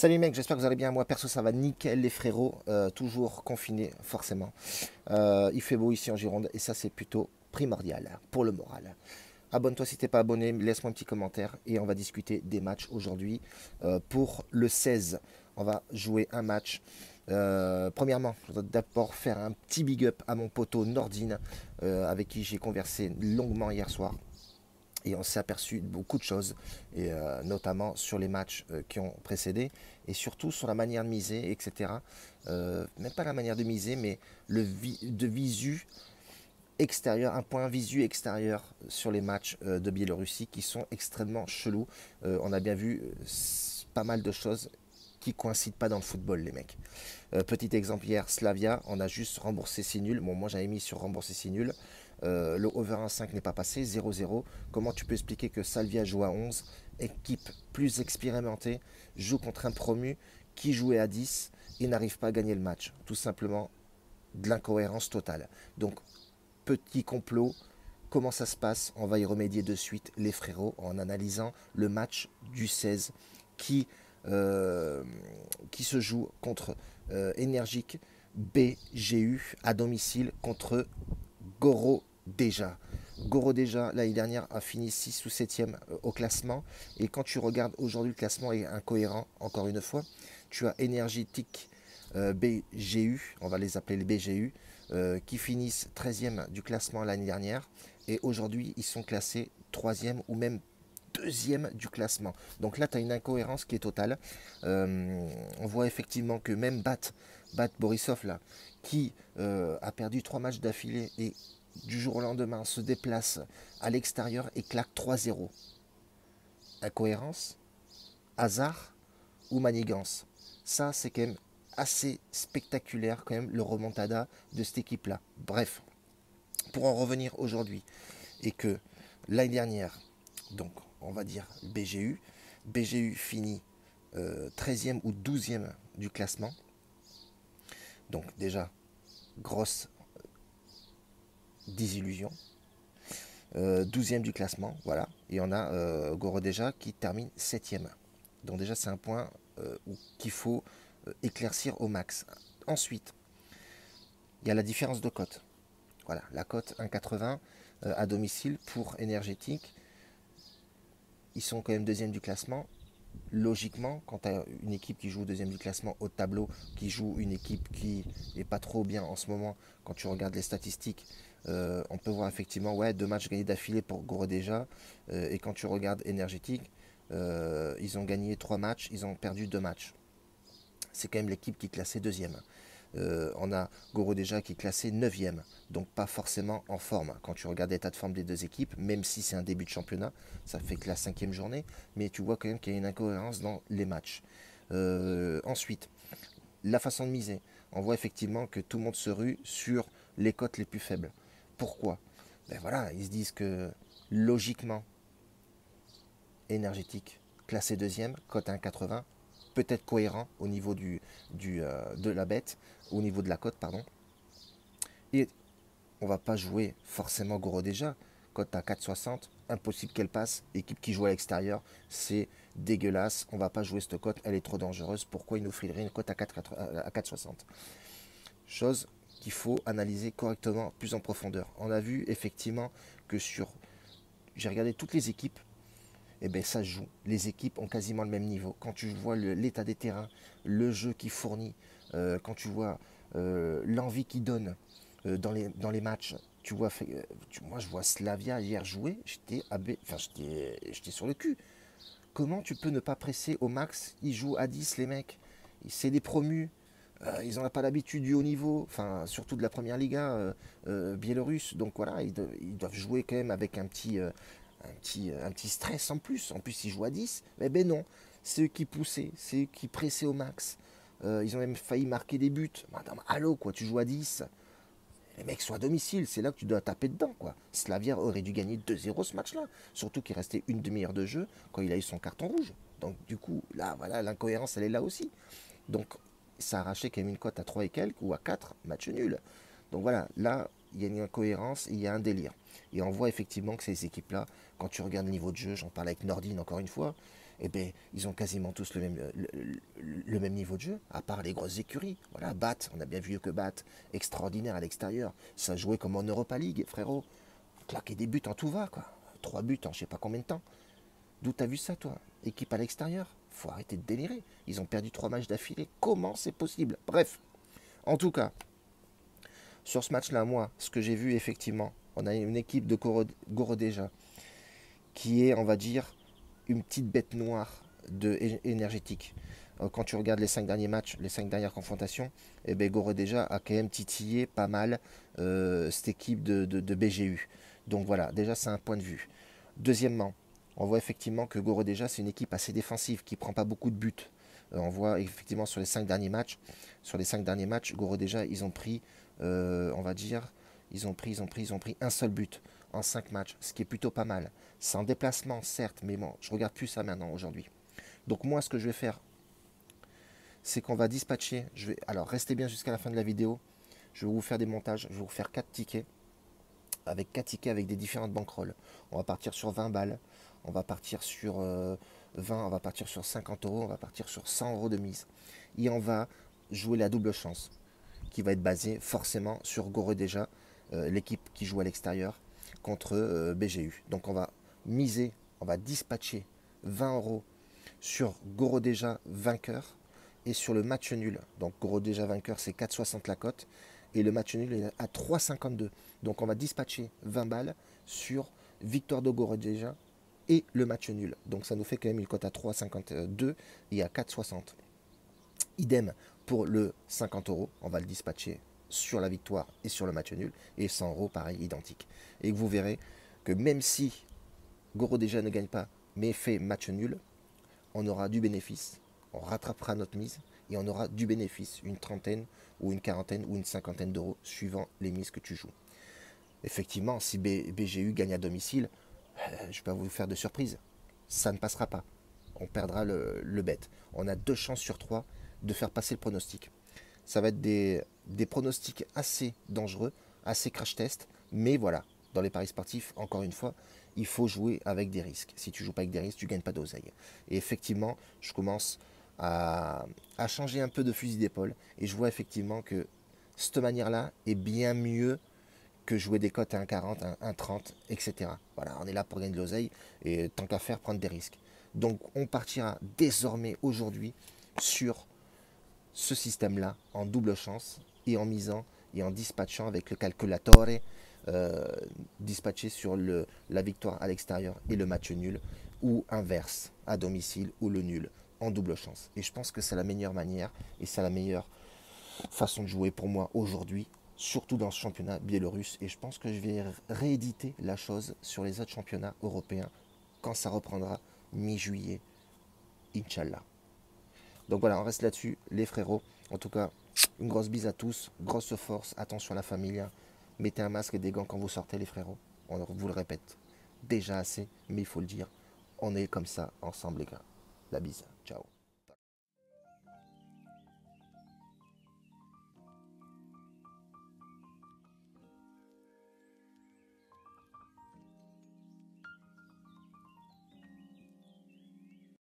Salut mec, j'espère que vous allez bien. Moi perso ça va nickel les frérots, toujours confinés forcément. Il fait beau ici en Gironde et ça c'est plutôt primordial pour le moral. Abonne-toi si t'es pas abonné, laisse-moi un petit commentaire et on va discuter des matchs aujourd'hui. Pour le 16, on va jouer un match. Premièrement, je voudrais d'abord faire un petit big up à mon poteau Nordine avec qui j'ai conversé longuement hier soir. Et on s'est aperçu de beaucoup de choses, et notamment sur les matchs qui ont précédé, et surtout sur la manière de miser, etc. Même pas la manière de miser, mais de visu extérieur, un point visu extérieur sur les matchs de Biélorussie qui sont extrêmement chelous. On a bien vu pas mal de choses qui coïncident pas dans le football, les mecs. Petit exemple hier, Slavia, on a juste remboursé 6 nuls. Bon, moi j'avais mis sur rembourser 6 nuls. Le over 1,5 n'est pas passé, 0-0. Comment tu peux expliquer que Salvia joue à 11, équipe plus expérimentée, joue contre un promu qui jouait à 10 et n'arrive pas à gagner le match? Tout simplement de l'incohérence totale. Donc, petit complot, comment ça se passe? On va y remédier de suite, les frérots, en analysant le match du 16 qui, euh, qui se joue contre Énergique BGU à domicile contre Goro Déjà. Goro Déjà, l'année dernière, a fini 6 ou 7e au classement. Et quand tu regardes aujourd'hui, le classement est incohérent, encore une fois. Tu as Énergétique BGU, on va les appeler les BGU, qui finissent 13e du classement l'année dernière. Et aujourd'hui, ils sont classés 3e ou même deuxième du classement. Donc là, tu as une incohérence qui est totale. On voit effectivement que même Bat Borisov, là, qui a perdu 3 matchs d'affilée et du jour au lendemain se déplace à l'extérieur et claque 3-0. Incohérence, hasard ou manigance? Ça, c'est quand même assez spectaculaire, quand même, le remontada de cette équipe-là. Bref, pour en revenir aujourd'hui, et que l'année dernière, donc on va dire BGU finit 13e ou 12e du classement. Donc déjà, grosse désillusion. 12e du classement, voilà. Et on a Gorodeja qui termine 7e. Donc déjà, c'est un point qu'il faut éclaircir au max. Ensuite, il y a la différence de cote. Voilà, la cote 1,80 à domicile pour Énergétique. Ils sont quand même deuxième du classement. Logiquement, quand tu as une équipe qui joue deuxième du classement au tableau, qui joue une équipe qui est pas trop bien en ce moment, quand tu regardes les statistiques, on peut voir effectivement, ouais, 2 matchs gagnés d'affilée pour Gorodeja. Et quand tu regardes Énergétique, ils ont gagné 3 matchs, ils ont perdu 2 matchs. C'est quand même l'équipe qui est classée deuxième. On a Gorodeja qui est classé 9e, donc pas forcément en forme. Quand tu regardes l'état de forme des deux équipes, même si c'est un début de championnat, ça fait que la 5e journée, mais tu vois quand même qu'il y a une incohérence dans les matchs. Ensuite, la façon de miser. On voit effectivement que tout le monde se rue sur les cotes les plus faibles. Pourquoi? Ben voilà, ils se disent que logiquement, énergétique, classé deuxième, cote à 1,80, peut-être cohérent au niveau de la bête, au niveau de la cote, pardon. Et on va pas jouer forcément Goro déjà. Cote à 4,60, impossible qu'elle passe. Équipe qui joue à l'extérieur, c'est dégueulasse. On va pas jouer cette cote, elle est trop dangereuse. Pourquoi il nous offrirait une cote à 4,60? Chose qu'il faut analyser correctement, plus en profondeur. On a vu effectivement que j'ai regardé toutes les équipes, et bien ça joue. Les équipes ont quasiment le même niveau. Quand tu vois l'état des terrains, le jeu qui fournit, quand tu vois l'envie qu'il donne dans les matchs, tu vois, moi je vois Slavia hier jouer, j'étais sur le cul. Comment tu peux ne pas presser au max? Ils jouent à 10 les mecs. C'est des promus. Ils n'ont pas l'habitude du haut niveau, enfin surtout de la première Liga biélorusse. Donc voilà, ils doivent jouer quand même avec un petit stress en plus. En plus, ils jouent à 10. Mais ben non, c'est eux qui poussaient, c'est eux qui pressaient au max. Ils ont même failli marquer des buts. Madame, allô, quoi, tu joues à 10. Les mecs sont à domicile, c'est là que tu dois taper dedans, quoi. Slavia aurait dû gagner 2-0 ce match-là. Surtout qu'il restait une demi-heure de jeu quand il a eu son carton rouge. Donc du coup, là, voilà, l'incohérence, elle est là aussi. Donc ça a arraché quand même une cote à 3 et quelques ou à 4, match nul. Donc voilà, là, il y a une incohérence, il y a un délire. Et on voit effectivement que ces équipes-là, quand tu regardes le niveau de jeu, j'en parle avec Nordine encore une fois, eh ben, ils ont quasiment tous le même niveau de jeu, à part les grosses écuries. Voilà, Bat, on a bien vu que Bat, extraordinaire à l'extérieur. Ça jouait comme en Europa League, frérot. Claquer des buts en tout va, quoi. 3 buts en je sais pas combien de temps. D'où t'as vu ça, toi? Équipe à l'extérieur? Faut arrêter de délirer. Ils ont perdu 3 matchs d'affilée. Comment c'est possible? Bref, en tout cas, sur ce match-là, moi, ce que j'ai vu, effectivement, on a une équipe de Gorodeja qui est, on va dire, une petite bête noire énergétique. Quand tu regardes les 5 derniers matchs, les 5 dernières confrontations, eh ben, Gorodeja a quand même titillé pas mal cette équipe de BGU. Donc voilà, déjà c'est un point de vue. Deuxièmement, on voit effectivement que Gorodeja c'est une équipe assez défensive qui prend pas beaucoup de buts. On voit effectivement sur les 5 derniers matchs, Gorodeja ils ont pris, on va dire, ils ont pris un seul but en 5 matchs, ce qui est plutôt pas mal. C'est en déplacement certes, mais bon, je regarde plus ça maintenant aujourd'hui. Donc moi ce que je vais faire, c'est qu'on va dispatcher, alors restez bien jusqu'à la fin de la vidéo, je vais vous faire des montages, je vais vous faire 4 tickets, avec 4 tickets avec des différentes banquerolles. On va partir sur 20 balles, on va partir sur 20, on va partir sur 50 euros, on va partir sur 100 euros de mise. Et on va jouer la double chance, qui va être basée forcément sur Gorodeja, l'équipe qui joue à l'extérieur, contre BGU. Donc on va miser, on va dispatcher 20 euros sur Gorodeja vainqueur et sur le match nul. Donc Gorodeja vainqueur c'est 4,60 la cote et le match nul est à 3,52. Donc on va dispatcher 20 balles sur victoire de Gorodeja et le match nul. Donc ça nous fait quand même une cote à 3,52 et à 4,60. Idem pour le 50 euros, on va le dispatcher sur la victoire et sur le match nul. Et 100 euros, pareil, identique. Et vous verrez que même si Gorodeja ne gagne pas, mais fait match nul, on aura du bénéfice. On rattrapera notre mise et on aura du bénéfice, une trentaine ou une quarantaine ou une cinquantaine d'euros suivant les mises que tu joues. Effectivement, si BGU gagne à domicile, je ne vais pas vous faire de surprise. Ça ne passera pas. On perdra le bet. On a 2 chances sur 3 de faire passer le pronostic. Ça va être des pronostics assez dangereux, assez crash test, mais voilà, dans les paris sportifs, encore une fois, il faut jouer avec des risques. Si tu joues pas avec des risques, tu gagnes pas d'oseille. Et effectivement, je commence à changer un peu de fusil d'épaule et je vois effectivement que cette manière-là est bien mieux que jouer des cotes à 1,40, 1,30, etc. Voilà, on est là pour gagner de l'oseille et tant qu'à faire, prendre des risques. Donc on partira désormais aujourd'hui sur ce système-là en double chance et en misant et en dispatchant avec le calculatore, dispatcher sur la victoire à l'extérieur et le match nul ou inverse à domicile ou le nul en double chance. Et je pense que c'est la meilleure manière et c'est la meilleure façon de jouer pour moi aujourd'hui, surtout dans ce championnat biélorusse. Et je pense que je vais rééditer la chose sur les autres championnats européens quand ça reprendra mi-juillet, Inch'Allah. Donc voilà, on reste là-dessus, les frérots. En tout cas, une grosse bise à tous, grosse force, attention à la famille. Mettez un masque et des gants quand vous sortez, les frérots. On vous le répète, déjà assez, mais il faut le dire. On est comme ça ensemble, les gars. La bise. Ciao.